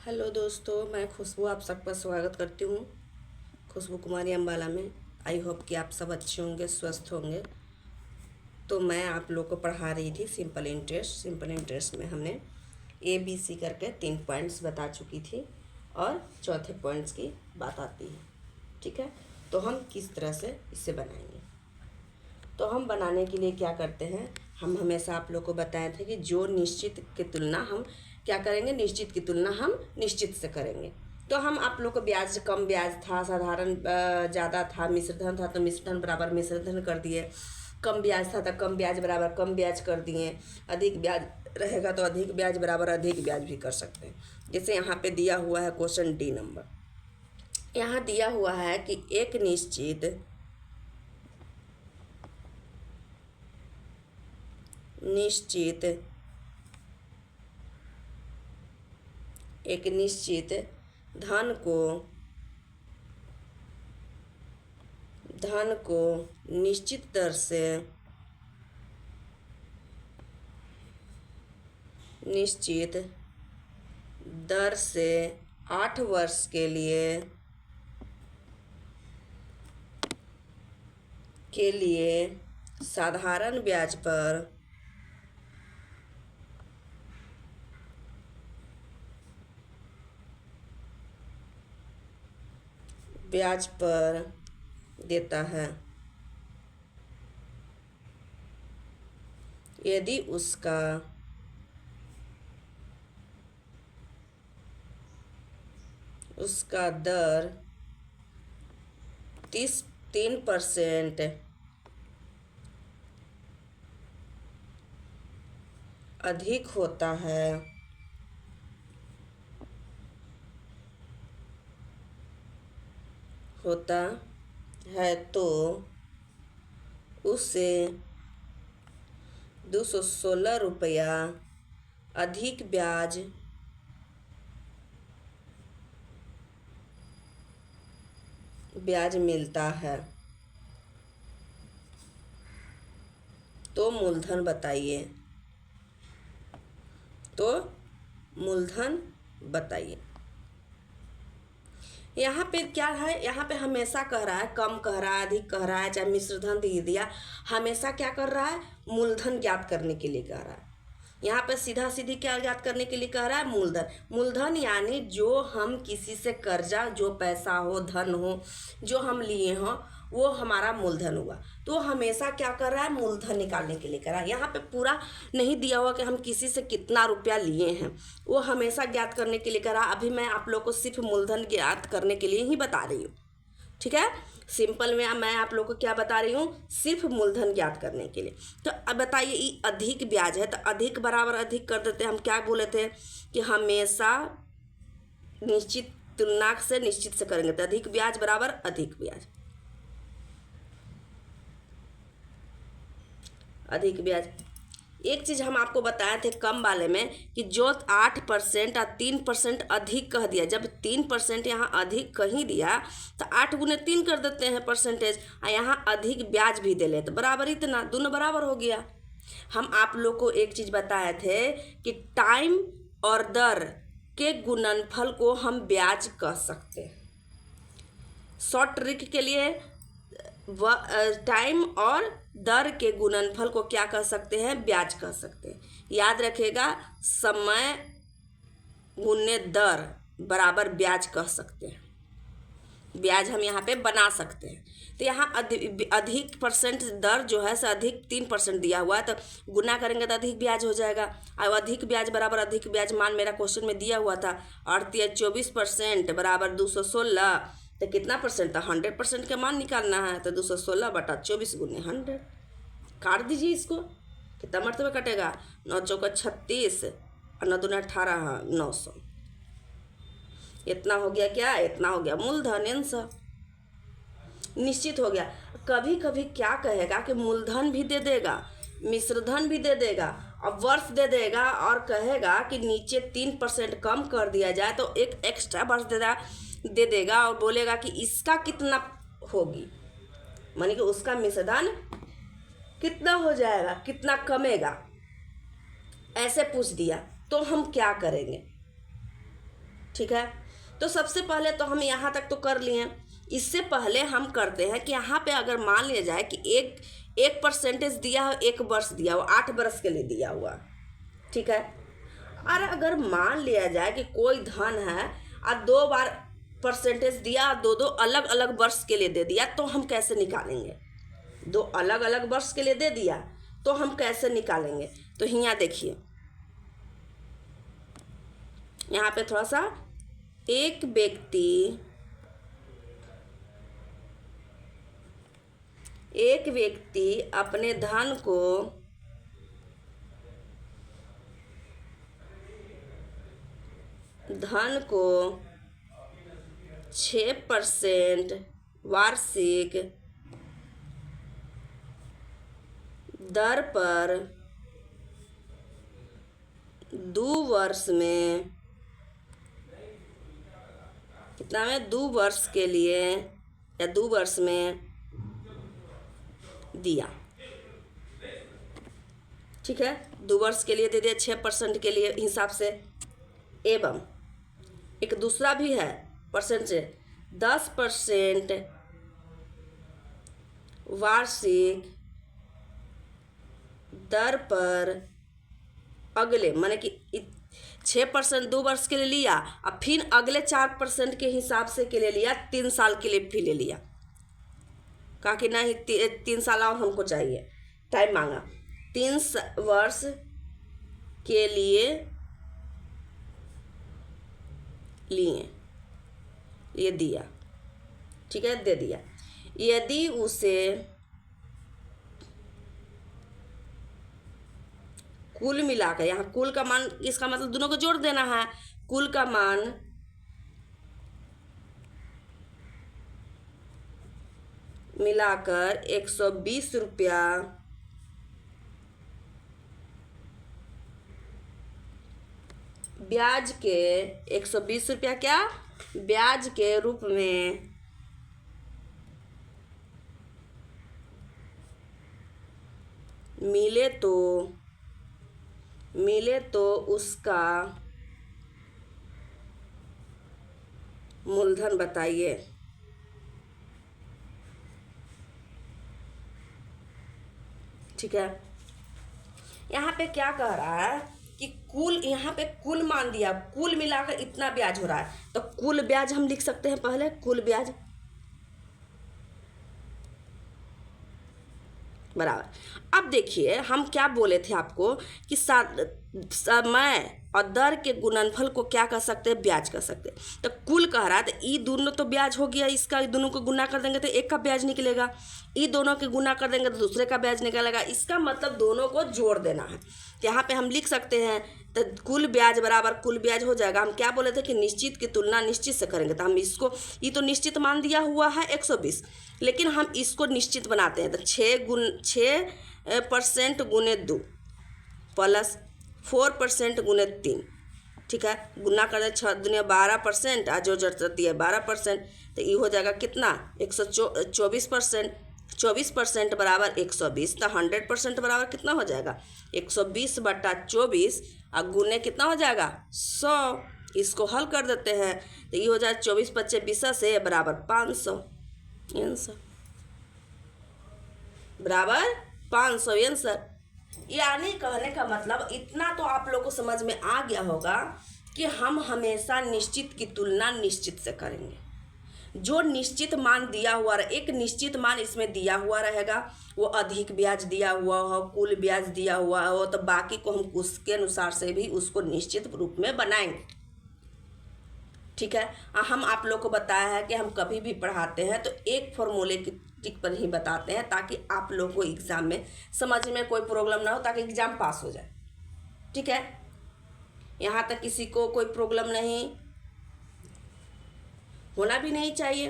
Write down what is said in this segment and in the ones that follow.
Hello दोस्तों, मैं खुशबू आप सबका स्वागत करती हूँ खुशबू कुमारी अम्बाला में। आई होप कि आप सब अच्छे होंगे, स्वस्थ होंगे। तो मैं आप लोग को पढ़ा रही थी सिंपल इंटरेस्ट में हमने ABC करके 3 पॉइंट्स बता चुकी थी और चौथे पॉइंट्स की बात आती है। ठीक है, तो हम किस तरह से इसे बनाएंगे। तो हम बनाने के लिए क्या करते हैं, हम हमेशा आप लोग को बताए थे कि जो निश्चित की तुलना हम क्या करेंगे, निश्चित की तुलना हम निश्चित से करेंगे। तो हम आप लोग को ब्याज कम ब्याज था, साधारण ज़्यादा था, मिश्रधन था तो मिश्रधन बराबर मिश्रधन कर दिए, कम ब्याज था तो कम ब्याज बराबर कम ब्याज कर दिए, अधिक ब्याज रहेगा तो अधिक ब्याज बराबर अधिक ब्याज भी कर सकते हैं। जैसे यहाँ पे दिया हुआ है क्वेश्चन D नंबर, यहाँ दिया हुआ है कि एक निश्चित धन को निश्चित दर से 8 वर्ष के लिए साधारण ब्याज पर देता है यदि उसका दर 3% अधिक होता है तो उसे 216 रुपया अधिक ब्याज मिलता है। तो मूलधन बताइए। यहाँ पे क्या है, यहाँ पे हमेशा कह रहा है, कम कह रहा है, अधिक कह रहा है, चाहे मिश्रधन दे दिया, हमेशा क्या कर रहा है, मूलधन ज्ञात करने के लिए कह रहा है। यहाँ पे सीधा सीधी क्या ज्ञात करने के लिए कह रहा है, मूलधन यानी जो हम किसी से कर्जा, जो पैसा हो, धन हो, जो हम लिए हों, वो हमारा मूलधन हुआ। तो हमेशा क्या कर रहा है, मूलधन निकालने के लिए कर रहा है। यहाँ पे पूरा नहीं दिया हुआ कि हम किसी से कितना रुपया लिए हैं, वो हमेशा ज्ञात करने के लिए कर रहा है। अभी मैं आप लोग को सिर्फ मूलधन ज्ञात करने के लिए ही बता रही हूँ। ठीक है, सिंपल में मैं आप लोग को क्या बता रही हूँ, सिर्फ मूलधन ज्ञात करने के लिए। तो अब बताइए, ये अधिक ब्याज है तो अधिक बराबर अधिक कर देते हैं। हम क्या बोले थे कि हमेशा निश्चित तुलना से निश्चित से करेंगे, तो अधिक ब्याज बराबर अधिक ब्याज। एक चीज़ हम आपको बताए थे कम वाले में कि जो 8% और 3% अधिक कह दिया, जब 3% यहाँ अधिक कहीं दिया तो 8 गुने 3 कर देते हैं परसेंटेज, और यहाँ अधिक ब्याज भी दे ले तो बराबर इतना, दोनों बराबर हो गया। हम आप लोग को एक चीज़ बताए थे कि टाइम और दर के गुणनफल को हम ब्याज कह सकते हैं। शॉर्ट ट्रिक के लिए टाइम और दर के गुणनफल को क्या कह सकते हैं, ब्याज कह सकते हैं। याद रखेगा, समय गुने दर बराबर ब्याज कह सकते हैं। ब्याज हम यहाँ पे बना सकते हैं। तो यहाँ अधिक परसेंट दर जो है से अधिक 3% दिया हुआ है, तो गुना करेंगे तो अधिक ब्याज हो जाएगा। और अधिक ब्याज बराबर अधिक ब्याज, मान मेरा क्वेश्चन में दिया हुआ था 24% बराबर 216, तो कितना परसेंट था, 100% का मान निकालना है। तो 216/24 गुने 100 काट दीजिए इसको, कितना मरतबे कटेगा, 9 चौका 36 और 9 दूना 18, 900। इतना हो गया, क्या इतना हो गया मूलधन, आंसर निश्चित हो गया। कभी कभी क्या कहेगा कि मूलधन भी दे देगा, मिश्रधन भी दे देगा और वर्ष दे देगा, और कहेगा कि नीचे 3% कम कर दिया जाए तो एक एक्स्ट्रा वर्ष दे देगा और बोलेगा कि इसका कितना होगी, मानी कि उसका मिश्रधन कितना हो जाएगा, कितना कमेगा, ऐसे पूछ दिया। तो हम क्या करेंगे, ठीक है, तो सबसे पहले तो हम यहाँ तक तो कर लिए। इससे पहले हम करते हैं कि यहाँ पे अगर मान लिया जाए कि एक परसेंटेज दिया हो, 1 वर्ष दिया हो, 8 वर्ष के लिए दिया हुआ, ठीक है। और अगर मान लिया जाए कि कोई धन है और 2 बार परसेंटेज दिया, दो दो अलग अलग वर्ष के लिए दे दिया, तो हम कैसे निकालेंगे? 2 अलग अलग वर्ष के लिए दे दिया तो हम कैसे निकालेंगे? तो यहाँ देखिए, यहाँ पे थोड़ा सा, एक व्यक्ति अपने धन को 6% वार्षिक दर पर 2 वर्ष में, कितना में, 2 वर्ष के लिए या 2 वर्ष में दिया, ठीक है। 2 वर्ष के लिए दे दिया 6% के लिए हिसाब से। एवं एक दूसरा भी है परसेंटेज, 10% वार्षिक दर पर अगले, माने कि 6% 2 वर्ष के लिए लिया, और फिर अगले 4% के हिसाब से के लिए लिया, 3 साल के लिए फिर ले लिया। कहा कि नहीं 3 साल और हमको चाहिए, टाइम मांगा, 3 वर्ष के लिए लिए, ये दिया, ठीक है, दे दिया। यदि उसे कुल मिलाकर, यहाँ कुल का मान, इसका मतलब दोनों को जोड़ देना है, कुल का मान मिलाकर 120 रुपया ब्याज के, 120 रुपया क्या, ब्याज के रूप में मिले तो उसका मूलधन बताइए। ठीक है, यहाँ पे क्या कह रहा है कि कुल, यहाँ पे कुल मान दिया, कुल मिलाकर इतना ब्याज हो रहा है, तो कुल ब्याज हम लिख सकते हैं पहले, कुल ब्याज बराबर। अब देखिए हम क्या बोले थे आपको कि समय और दर के गुणनफल को क्या कर सकते हैं, ब्याज कर सकते हैं। तो कुल कह रहा है तो ये दोनों तो ब्याज हो गया, इसका दोनों को गुना कर देंगे तो एक का ब्याज निकलेगा, ये दोनों के गुना कर देंगे तो दूसरे का ब्याज निकलेगा। इसका मतलब दोनों को जोड़ देना है। तो यहाँ पे हम लिख सकते हैं तो कुल ब्याज बराबर कुल ब्याज हो जाएगा। हम क्या बोले थे कि निश्चित की तुलना निश्चित से करेंगे, तो हम इसको, ये तो निश्चित मान दिया हुआ है 120, लेकिन हम इसको निश्चित बनाते हैं तो 6% गुने 2 प्लस 4% गुने 3, ठीक है, गुना कर दे 6 दुनिया 12%, आज जो जड़ती है 12%, तो ये हो जाएगा कितना 124%, 24% बराबर 120, तो 100% बराबर कितना हो जाएगा 120/24, और गुने कितना हो जाएगा 100। इसको हल कर देते हैं तो ये हो जाएगा 24×25 से बराबर 500 आंसर, बराबर 500 आंसर। यानी कहने का मतलब इतना तो आप लोग को समझ में आ गया होगा कि हम हमेशा निश्चित की तुलना निश्चित से करेंगे। जो निश्चित मान दिया हुआ रहे, एक निश्चित मान इसमें दिया हुआ रहेगा, वो अधिक ब्याज दिया हुआ हो, कुल ब्याज दिया हुआ हो, तो बाकी को हम उसके अनुसार से भी उसको निश्चित रूप में बनाएंगे। ठीक है, हम आप लोग को बताया है कि हम कभी भी पढ़ाते हैं तो एक फॉर्मूले की टिक पर ही बताते हैं, ताकि आप लोग को एग्ज़ाम में समझ में कोई प्रॉब्लम ना हो, ताकि एग्ज़ाम पास हो जाए। ठीक है, यहाँ तक किसी को कोई प्रॉब्लम नहीं, होना भी नहीं चाहिए।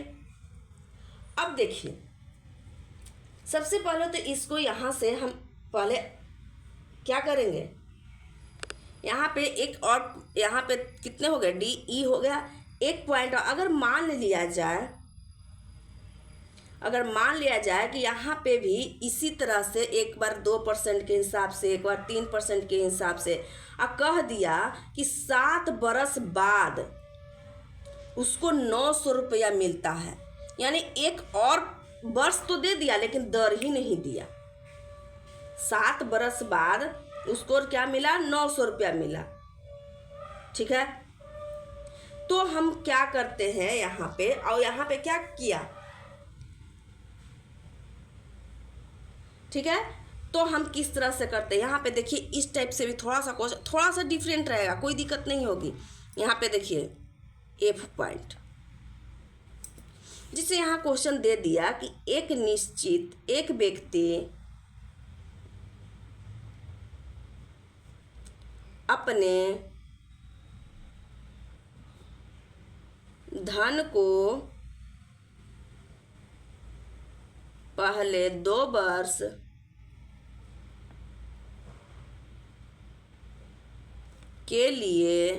अब देखिए, सबसे पहले तो इसको यहाँ से हम पहले क्या करेंगे, यहाँ पे एक और, यहाँ पे कितने हो गए, DE हो गया 1 पॉइंट। अगर मान लिया जाए कि यहाँ पे भी इसी तरह से एक बार 2% के हिसाब से, एक बार 3% के हिसाब से, और कह दिया कि 7 बरस बाद उसको 900 रुपया मिलता है। यानी एक और वर्ष तो दे दिया लेकिन दर ही नहीं दिया। 7 बरस बाद उसको क्या मिला, 900 रुपया मिला। ठीक है, तो हम क्या करते हैं यहाँ पे, और यहाँ पे क्या किया, ठीक है, तो हम किस तरह से करते हैं यहाँ पे देखिए। इस टाइप से भी थोड़ा सा क्वेश्चन थोड़ा सा डिफरेंट रहेगा, कोई दिक्कत नहीं होगी। यहाँ पे देखिए एफ पॉइंट, जिसे यहाँ क्वेश्चन दे दिया कि एक व्यक्ति अपने धन को पहले 2 वर्ष के लिए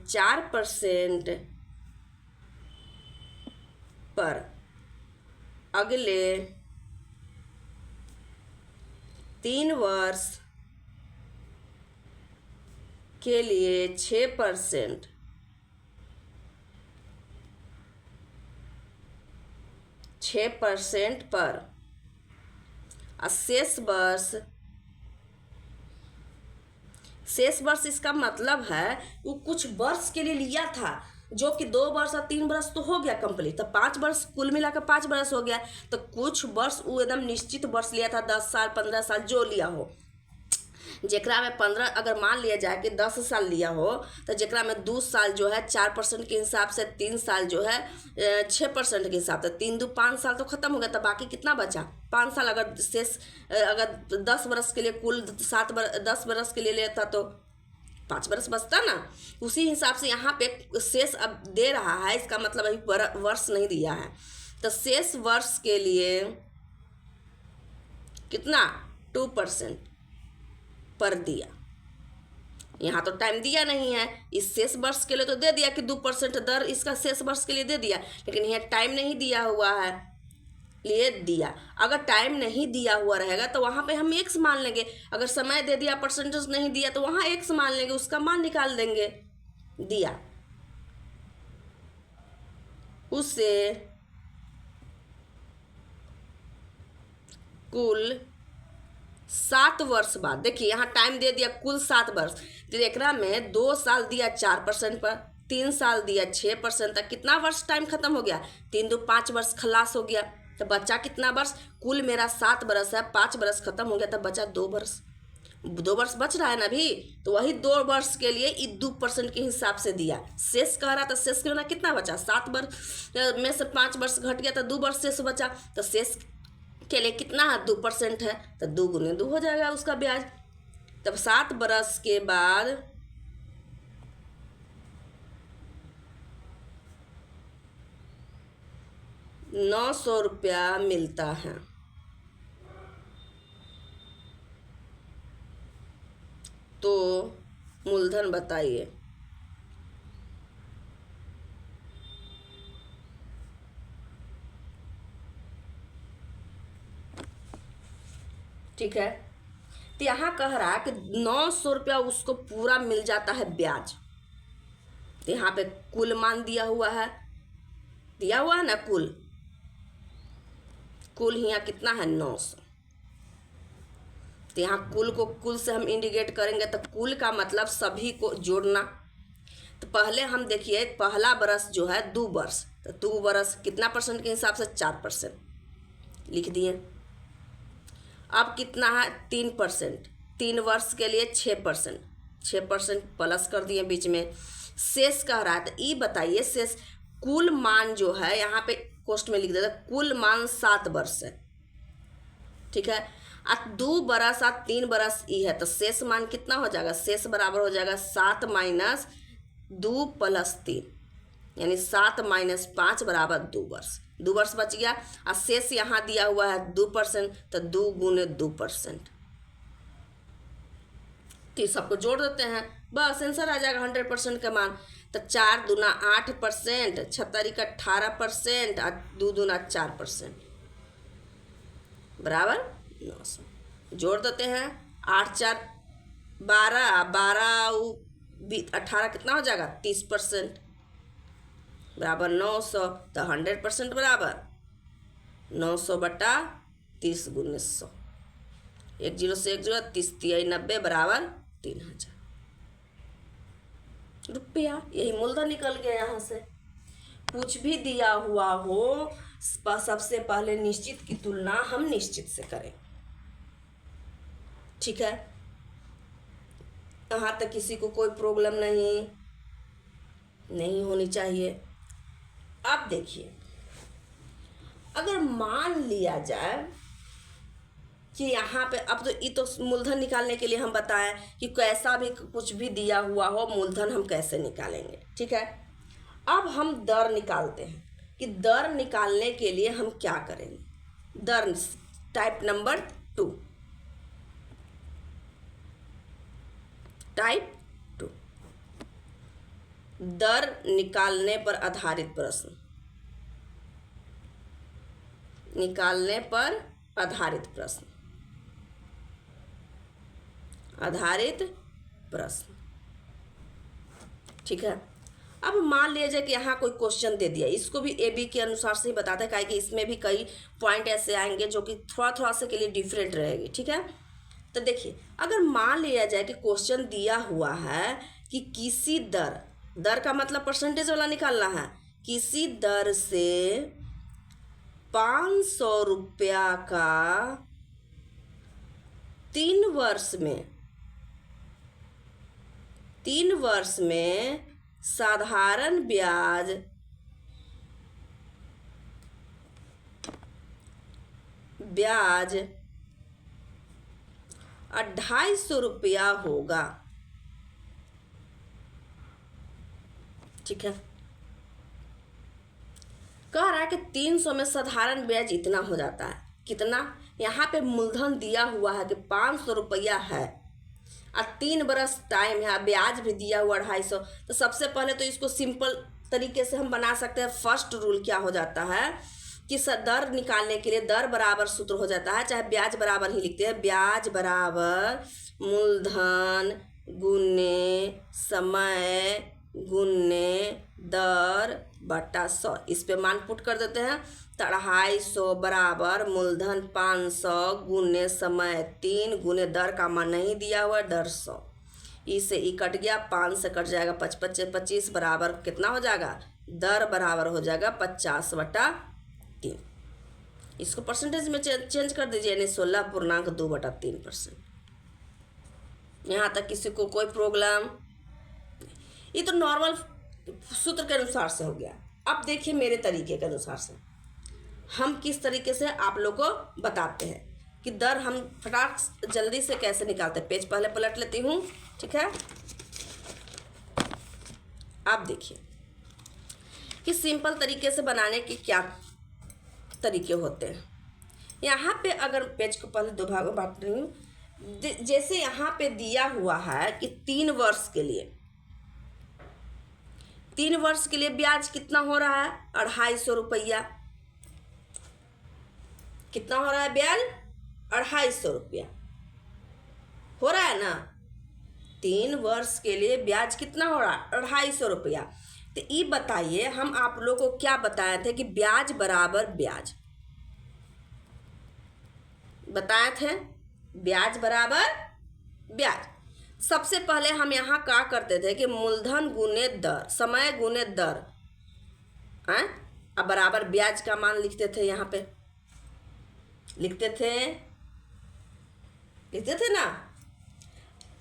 4% पर अगले 3 वर्ष के लिए 6% पर शेष वर्ष इसका मतलब है वो कुछ वर्ष के लिए लिया था, जो कि 2 वर्ष और 3 वर्ष तो हो गया कंप्लीट, तो 5 वर्ष कुल मिलाकर 5 वर्ष हो गया। तो कुछ वर्ष वो एकदम निश्चित वर्ष लिया था, 10 साल 15 साल जो लिया हो। जेकरा में 15 अगर मान लिया जाए कि 10 साल लिया हो, तो जेकरा में 2 साल जो है 4% के हिसाब से, 3 साल जो है 6% के हिसाब से, 3 2 5 साल तो खत्म हो गया। तो बाकी कितना बचा, 5 साल। अगर शेष अगर 10 वर्ष के लिए कुल 10 वर्ष के लिए लेता तो 5 वर्ष बचता ना। उसी हिसाब से यहाँ पे शेष अब दे रहा है, इसका मतलब अभी वर्ष नहीं दिया है। तो शेष वर्ष के लिए कितना, 2% पर दिया। यहाँ तो टाइम दिया नहीं है, इस शेष वर्ष के लिए तो दे दिया कि 2% दर इसका शेष वर्ष के लिए दे दिया, लेकिन यहाँ टाइम नहीं दिया हुआ है, लिए दिया। अगर टाइम नहीं दिया हुआ रहेगा तो वहाँ पे हम एक्स मान लेंगे। अगर समय दे दिया, परसेंटेज नहीं दिया, तो वहाँ एक्स मान लेंगे, उसका मान निकाल देंगे। दिया उसे कुल 7 वर्ष बाद, देखिए यहाँ टाइम दे दिया कुल 7 वर्ष, तो एकरा में 2 साल दिया 4% पर, 3 साल दिया 6% तक, कितना वर्ष टाइम खत्म हो गया, 3 2 5 वर्ष खलास हो गया। तो बचा कितना वर्ष, कुल मेरा 7 वर्ष है, 5 वर्ष खत्म हो गया, तब बचा 2 वर्ष। 2 वर्ष बच रहा है ना अभी, तो वही 2 वर्ष के लिए 2% के हिसाब से दिया। शेष कह रहा था, शेष के ना कितना बचा, 7 वर्ष में से 5 वर्ष घट गया तो 2 वर्ष शेष बचा। तो शेष के लिए कितना है, 2% है, तो 2 गुने 2 हो जाएगा उसका ब्याज। तब 7 बरस के बाद 900 रुपया मिलता है। तो मूलधन बताइए। ठीक है, तो यहाँ कह रहा है कि 900 रुपया उसको पूरा मिल जाता है ब्याज। तो यहाँ पे कुल मान दिया हुआ है ना, कुल यहाँ कितना है, 900। तो यहाँ कुल को कुल से हम इंडिकेट करेंगे, तो कुल का मतलब सभी को जोड़ना। तो पहले हम देखिए, पहला बरस जो है 2 वर्ष, तो 2 वर्ष कितना परसेंट के हिसाब से, 4% लिख दिए। अब कितना है, 3%, 3 वर्ष के लिए 6% प्लस कर दिए बीच में। शेष कह रहा है, तो ये बताइए शेष कुल मान जो है, यहाँ पे कोष्ट में लिख देता, कुल मान 7 वर्ष है। ठीक है, 2 बरस और 3 बरस ई है, तो शेष मान कितना हो जाएगा, शेष बराबर हो जाएगा 7 माइनस 2 प्लस 3, यानी 7 माइनस 5 बराबर 2 वर्ष। 2 वर्ष बच गया, और शेष यहाँ दिया हुआ है 2%, तो 2 गुने 2%। तो सबको जोड़ देते हैं, बस आंसर आ जाएगा 100% का मान। तो 4 दूना 8%, 76 का 18%, और 2 दूना 4% बराबर 900। जोड़ देते हैं, 8 4 12 12 18 कितना हो जाएगा 30% बराबर 900। तो 100% बराबर 900 बटा 30 गुने 100। 1 0 से 1 0 30 3 90 बराबर 3000 रुपया। यही मूलधन निकल गया यहाँ से। कुछ भी दिया हुआ हो सबसे पहले निश्चित की तुलना हम निश्चित से करें। ठीक है, यहाँ तक किसी को कोई प्रॉब्लम नहीं होनी चाहिए। अब देखिए, अगर मान लिया जाए कि यहाँ पे, अब तो ये तो मूलधन निकालने के लिए हम बताएं कि कैसा भी कुछ भी दिया हुआ हो मूलधन हम कैसे निकालेंगे। ठीक है, अब हम दर निकालते हैं कि दर निकालने के लिए हम क्या करेंगे। दर टाइप नंबर 2, टाइप 2 दर निकालने पर आधारित प्रश्न। निकालने पर आधारित प्रश्न, आधारित प्रश्न। ठीक है, अब मान लिया जाए कि यहाँ कोई क्वेश्चन दे दिया, इसको भी ए बी के अनुसार से ही बताते हैं, काहे कि इसमें भी कई पॉइंट ऐसे आएंगे जो कि थोड़ा से के लिए डिफरेंट रहेगी। ठीक है, तो देखिए, अगर मान लिया जाए कि क्वेश्चन दिया हुआ है कि किसी दर का मतलब परसेंटेज वाला निकालना है, किसी दर से 500 रुपया का 3 वर्ष में साधारण ब्याज 250 रुपया होगा। ठीक है, कह रहा है कि 300 में साधारण ब्याज इतना हो जाता है। कितना? यहाँ पे मूलधन दिया हुआ है कि 500 रुपया है और 3 बरस टाइम है, ब्याज भी दिया हुआ 250। तो सबसे पहले तो इसको सिंपल तरीके से हम बना सकते हैं। फर्स्ट रूल क्या हो जाता है कि दर निकालने के लिए दर बराबर सूत्र हो जाता है, चाहे ब्याज बराबर ही लिखते हैं, ब्याज बराबर मूलधन गुने समय गुने दर बटा 100। इस पे मान पुट कर देते हैं। तो 250 बराबर मूलधन 500 गुने समय 3 गुने दर का मान नहीं दिया हुआ दर 100। इसे ई कट गया, 5 से कट जाएगा 5 25 बराबर कितना हो जाएगा, दर बराबर हो जाएगा 50 बटा 3। इसको परसेंटेज में चेंज कर दीजिए, यानी 16.2 बटा 3%। यहाँ तक किसी को कोई प्रॉब्लम? ये तो नॉर्मल सूत्र के अनुसार से हो गया। अब देखिए मेरे तरीके के अनुसार से हम किस तरीके से आप लोग को बताते हैं कि दर हम फटाक जल्दी से कैसे निकालते हैं। पेज पहले पलट लेती हूँ। ठीक है, आप देखिए कि सिंपल तरीके से बनाने के क्या तरीके होते हैं। यहाँ पे अगर पेज को पहले 2 भागों बांट रही हूँ, जैसे यहाँ पे दिया हुआ है कि 3 वर्ष के लिए, 3 वर्ष के लिए ब्याज कितना हो रहा है, 250 रुपया। कितना हो रहा है ब्याज? 250 रुपया हो रहा है ना। 3 वर्ष के लिए ब्याज कितना हो रहा है? 250 रुपया। तो ये बताइए, हम आप लोगों को क्या बताए थे कि ब्याज बराबर ब्याज बताए थे, ब्याज बराबर ब्याज। सबसे पहले हम यहाँ क्या करते थे कि मूलधन गुने दर, समय गुने दर, अब बराबर ब्याज का मान लिखते थे। यहाँ पे लिखते थे ना।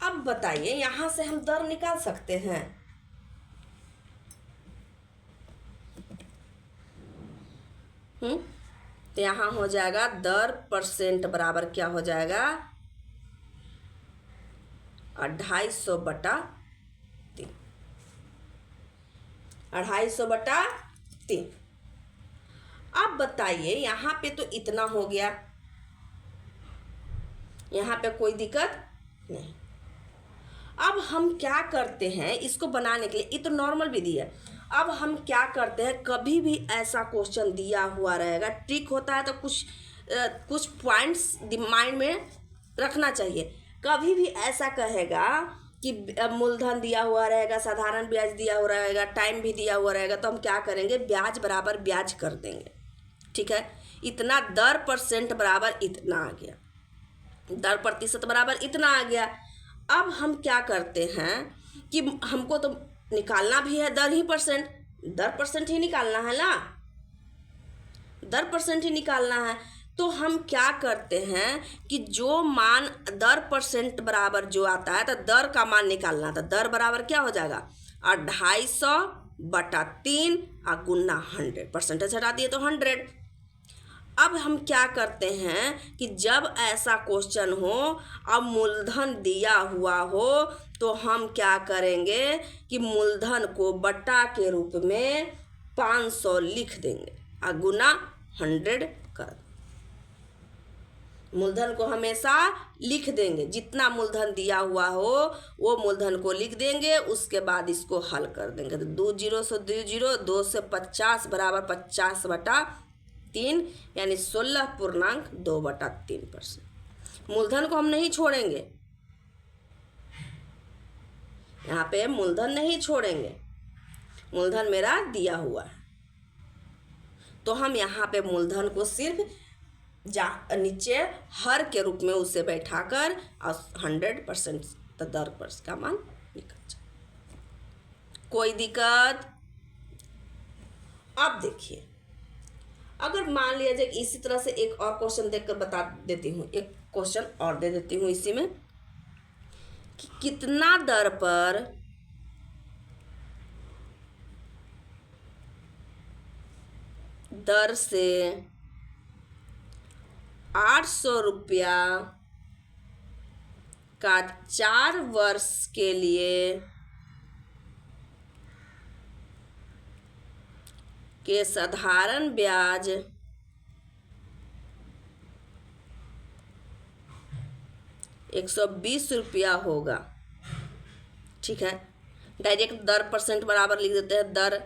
अब बताइए, यहाँ से हम दर निकाल सकते हैं। तो यहाँ हो जाएगा दर परसेंट बराबर क्या हो जाएगा, 250 बटा 3। 250 बटा 3। अब बताइए, यहाँ पे तो इतना हो गया, यहाँ पे कोई दिक्कत नहीं। अब हम क्या करते हैं इसको बनाने के लिए, ये तो नॉर्मल विधि है। अब हम क्या करते हैं, कभी भी ऐसा क्वेश्चन दिया हुआ रहेगा, ट्रिक होता है तो कुछ पॉइंट्स माइंड में रखना चाहिए। कभी भी ऐसा कहेगा कि मूलधन दिया हुआ रहेगा, साधारण ब्याज दिया हुआ रहेगा, टाइम भी दिया हुआ रहेगा, तो हम क्या करेंगे, ब्याज बराबर ब्याज कर देंगे। ठीक है, इतना दर परसेंट बराबर इतना आ गया, दर प्रतिशत बराबर इतना आ गया। अब हम क्या करते हैं कि हमको तो निकालना भी है दर ही परसेंट, दर परसेंट ही निकालना है ना, दर परसेंट ही निकालना है। तो हम क्या करते हैं कि जो मान दर परसेंट बराबर जो आता है, तो दर का मान निकालना, तो दर बराबर क्या हो जाएगा, 250/3 और गुना 100, परसेंटेज हटा दिए तो 100। अब हम क्या करते हैं कि जब ऐसा क्वेश्चन हो अब मूलधन दिया हुआ हो, तो हम क्या करेंगे कि मूलधन को बटा के रूप में 500 लिख देंगे और गुना 100 कर। मूलधन को हमेशा लिख देंगे, जितना मूलधन दिया हुआ हो वो मूलधन को लिख देंगे, उसके बाद इसको हल कर देंगे। तो 2 0 से 2 0, 2 से 50 बराबर 50/3 यानी 16.2/3%। मूलधन को हम नहीं छोड़ेंगे, यहाँ पे मूलधन नहीं छोड़ेंगे, मूलधन मेरा दिया हुआ है, तो हम यहाँ पे मूलधन को सिर्फ नीचे हर के रूप में उसे बैठाकर और 100% दर पर का मान निकल जाए। कोई दिक्कत? अब देखिए, अगर मान लिया जाए इसी तरह से एक और क्वेश्चन देखकर बता देती हूँ, एक क्वेश्चन और दे देती हूँ इसी में कि कितना दर पर दर से 800 रुपया का 4 वर्ष के लिए के साधारण ब्याज 120 रुपया होगा। ठीक है, डायरेक्ट दर परसेंट बराबर लिख देते हैं दर,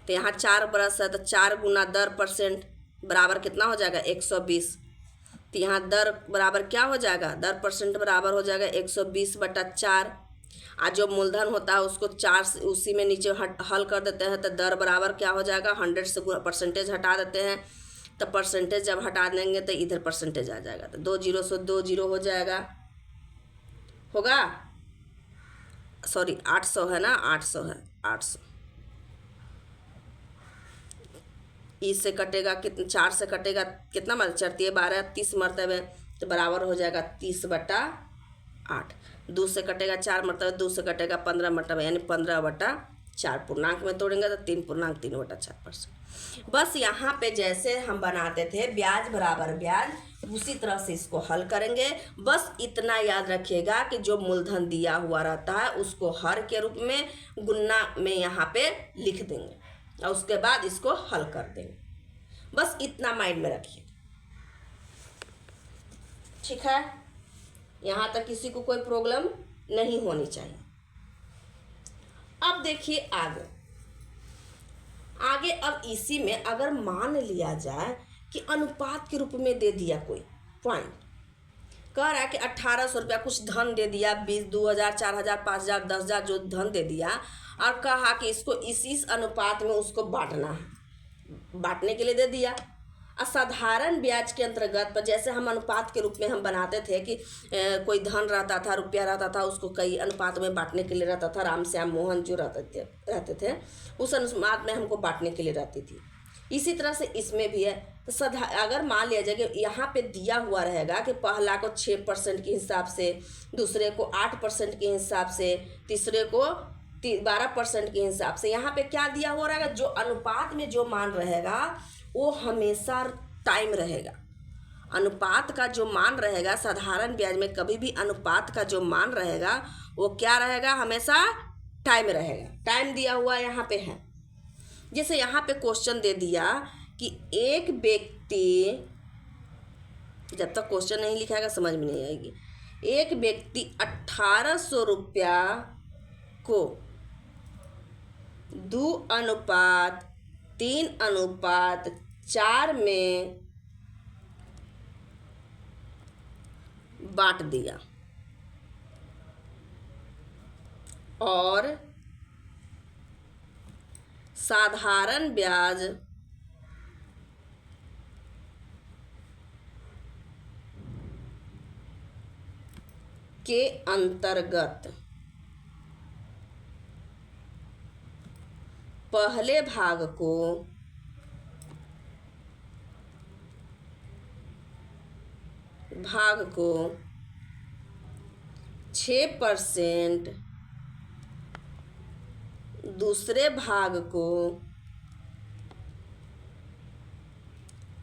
तो यहाँ 4 बरस है तो 4 गुना दर परसेंट बराबर कितना हो जाएगा, 120। तो यहाँ दर बराबर क्या हो जाएगा, दर परसेंट बराबर हो जाएगा 120/4। आज जो मूलधन होता है उसको 4 से उसी में नीचे हल कर देते हैं, तो दर बराबर क्या हो जाएगा, 100 से परसेंटेज हटा देते हैं, तो परसेंटेज जब हटा देंगे तो इधर परसेंटेज आ जाएगा, तो 2 0 से 2 0 हो जाएगा, होगा, सॉरी 800 है ना, 800 है, 800 इससे कटेगा कितना, 4 से कटेगा कितना, मतलब 4 12 30 मरतबे, तो बराबर हो जाएगा 30/8। 2 से कटेगा 4 मरतबे, 2 से कटेगा 15 मरतबे, यानी 15/4। पूर्णांक में तोड़ेंगे तो 3.3/4%। बस यहाँ पे जैसे हम बनाते थे ब्याज बराबर ब्याज, उसी तरह से इसको हल करेंगे। बस इतना याद रखिएगा कि जो मूलधन दिया हुआ रहता है उसको हर के रूप में गुना में यहाँ पे लिख देंगे और उसके बाद इसको हल कर देंगे। बस इतना माइंड में रखिए, ठीक है, यहाँ तक किसी को कोई प्रॉब्लम नहीं होनी चाहिए। अब देखिए आगे आगे, अब इसी में अगर मान लिया जाए कि अनुपात के रूप में दे दिया कोई पॉइंट, कह रहा है कि 1800 रुपया कुछ धन दे दिया, 20, 2000, 4000, 5000, 10000 जो धन दे दिया, और कहा कि इसको इस अनुपात में उसको बांटना है, बांटने के लिए दे दिया। असाधारण ब्याज के अंतर्गत पर जैसे हम अनुपात के रूप में हम बनाते थे कि कोई धन रहता था, रुपया रहता था, उसको कई अनुपात में बांटने के लिए रहता था, राम श्याम मोहन जो रहते थे उस अनुपात में हमको बांटने के लिए रहती थी। इसी तरह से इसमें भी है। तो अगर मान लिया जाए कि यहाँ पे दिया हुआ रहेगा कि पहला को 6% के हिसाब से, दूसरे को 8% के हिसाब से, तीसरे को 12% के हिसाब से, यहाँ पे क्या दिया हुआ रहेगा, जो अनुपात में जो मान रहेगा वो हमेशा टाइम रहेगा। अनुपात का जो मान रहेगा साधारण ब्याज में, कभी भी अनुपात का जो मान रहेगा वो क्या रहेगा, हमेशा टाइम रहेगा। टाइम दिया हुआ यहाँ पे है। जैसे यहाँ पे क्वेश्चन दे दिया कि एक व्यक्ति, जब तक क्वेश्चन नहीं लिखाएगा समझ में नहीं आएगी, एक व्यक्ति 1800 रुपया को 2:3:4 में बांट दिया और साधारण ब्याज के अंतर्गत पहले भाग को 6%, दूसरे भाग को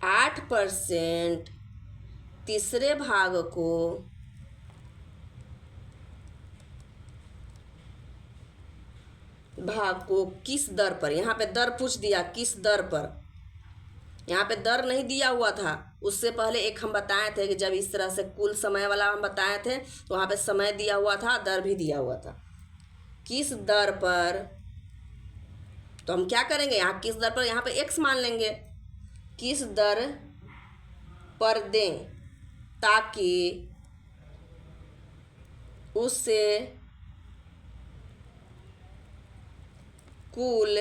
8%, तीसरे भाग को किस दर पर, यहाँ पे दर पूछ दिया, किस दर पर। यहाँ पे दर नहीं दिया हुआ था, उससे पहले एक हम बताए थे कि जब इस तरह से कुल समय वाला हम बताए थे तो वहाँ पे समय दिया हुआ था, दर भी दिया हुआ था। किस दर पर, तो हम क्या करेंगे, यहाँ किस दर पर, यहाँ पे x मान लेंगे। किस दर पर दें ताकि उससे कुल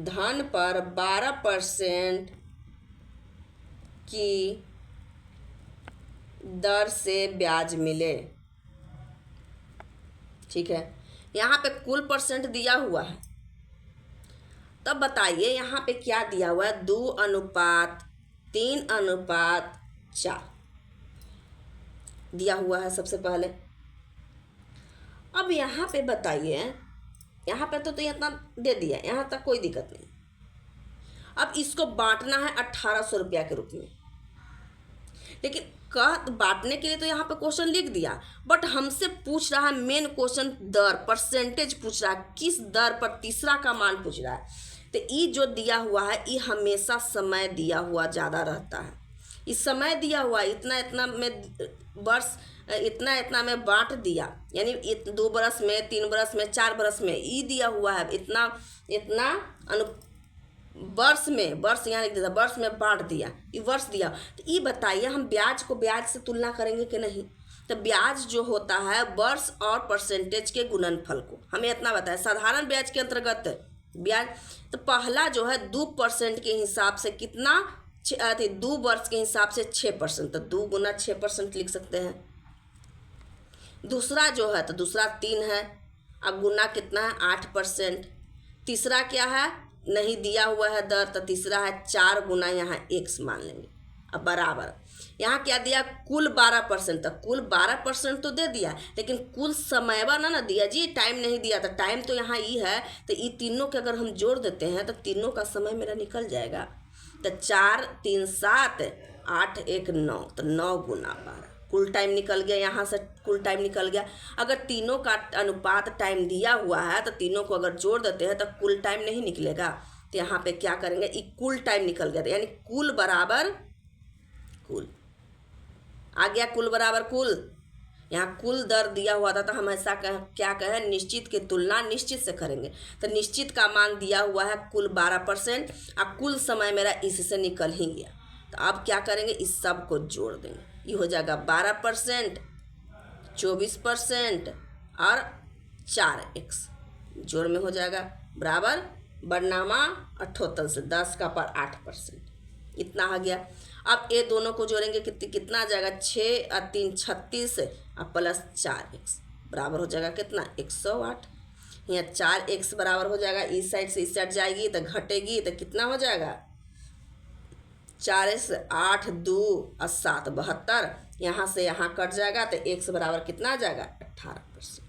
धन पर 12% की दर से ब्याज मिले। ठीक है, यहाँ पे कुल परसेंट दिया हुआ है। तब बताइए यहाँ पे क्या दिया हुआ है, 2:3:4 दिया हुआ है सबसे पहले। अब यहाँ पे बताइए, यहाँ पे तो इतना दे दिया, यहाँ तक कोई दिक्कत नहीं। अब इसको बांटना है 1800 रुपया के रूप में, लेकिन बांटने के लिए तो यहाँ पे क्वेश्चन लिख दिया, बट हमसे पूछ रहा है मेन क्वेश्चन दर, परसेंटेज पूछ रहा है, किस दर पर, तीसरा का मान पूछ रहा है। तो ये जो दिया हुआ है ये हमेशा समय दिया हुआ ज़्यादा रहता है। इस समय दिया हुआ इतना इतना में वर्ष, इतना इतना में बांट दिया, यानी 2 बरस में, 3 बरस में, 4 बरस में, ये दिया हुआ है इतना इतना वर्ष में, वर्ष यहाँ लिख देता, वर्ष में बांट दिया, ये वर्ष दिया। तो ये बताइए हम ब्याज को ब्याज से तुलना करेंगे कि नहीं। तो ब्याज जो होता है वर्ष और परसेंटेज के गुणनफल को, हमें इतना बताया। साधारण ब्याज के अंतर्गत ब्याज, तो पहला जो है 2% के हिसाब से कितना, 2 वर्ष के हिसाब से 6%, तो 2 गुना 6% लिख सकते हैं। दूसरा जो है, तो दूसरा 3 है, अब गुना कितना है 8%। तीसरा क्या है, नहीं दिया हुआ है दर, तो तीसरा है 4 गुना यहाँ x मान लेंगे। अब बराबर यहाँ क्या दिया, कुल 12%, तो कुल 12% तो दे दिया, लेकिन कुल समय ना दिया जी, टाइम नहीं दिया। तो टाइम तो यहाँ ये है, तो ये तीनों के अगर हम जोड़ देते हैं तो तीनों का समय मेरा निकल जाएगा। तो 4 3 7 8 1 9, तो 9 गुना 12, कुल टाइम निकल गया, यहाँ से कुल टाइम निकल गया। अगर तीनों का अनुपात टाइम दिया हुआ है तो तीनों को अगर जोड़ देते हैं तो कुल टाइम नहीं निकलेगा। तो यहाँ पे क्या करेंगे, ये कुल टाइम निकल गया, यानी कुल बराबर कुल आ गया, कुल बराबर कुल। यहाँ कुल दर दिया हुआ था, तो हम ऐसा क्या कहें, निश्चित की तुलना निश्चित से करेंगे। तो निश्चित का मान दिया हुआ है कुल 12%, और कुल समय मेरा इससे निकल ही गया। तो अब क्या करेंगे, इस सब को जोड़ देंगे, ये हो जाएगा 12%, 24% और 4x जोड़ में हो जाएगा बराबर बरनामा 78 से 10 का पर 8%, इतना आ गया। अब ये दोनों को जोड़ेंगे कितना आ जाएगा, 6 और 3 36 और प्लस 4x बराबर हो जाएगा कितना, 108। यहाँ 4x बराबर हो जाएगा, इस साइड से इस साइड जाएगी तो घटेगी, तो कितना हो जाएगा, 4x 8 2 और 7 72, यहाँ से यहाँ कट जाएगा, तो x बराबर कितना आ जाएगा, 18%।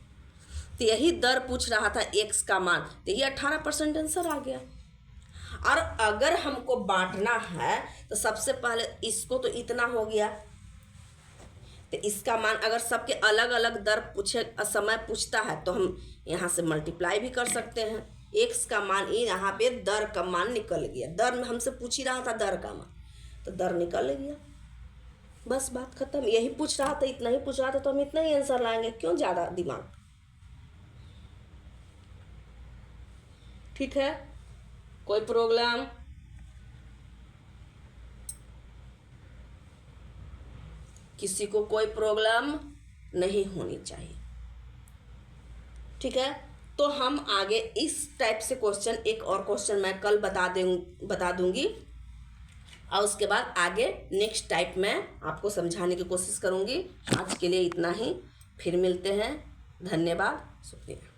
तो यही दर पूछ रहा था, x का मान, तो ये 18% आंसर आ गया। और अगर हमको बांटना है तो सबसे पहले इसको, तो इतना हो गया, तो इसका मान अगर सबके अलग अलग दर पूछे, समय पूछता है, तो हम यहाँ से मल्टीप्लाई भी कर सकते हैं। x का मान, ये यहाँ पे दर का मान निकल गया, दर में हमसे पूछ ही रहा था दर का मान, तो दर निकल गया, बस बात खत्म। यही पूछ रहा था, इतना ही पूछ रहा था, तो हम इतना ही आंसर लाएंगे, क्यों ज़्यादा दिमाग। ठीक है, कोई प्रॉब्लम। किसी को कोई प्रॉब्लम नहीं होनी चाहिए। ठीक है, तो हम आगे इस टाइप से क्वेश्चन, एक और क्वेश्चन मैं कल बता दूंगी और उसके बाद आगे नेक्स्ट टाइप में आपको समझाने की कोशिश करूंगी। आज के लिए इतना ही, फिर मिलते हैं। धन्यवाद, शुक्रिया।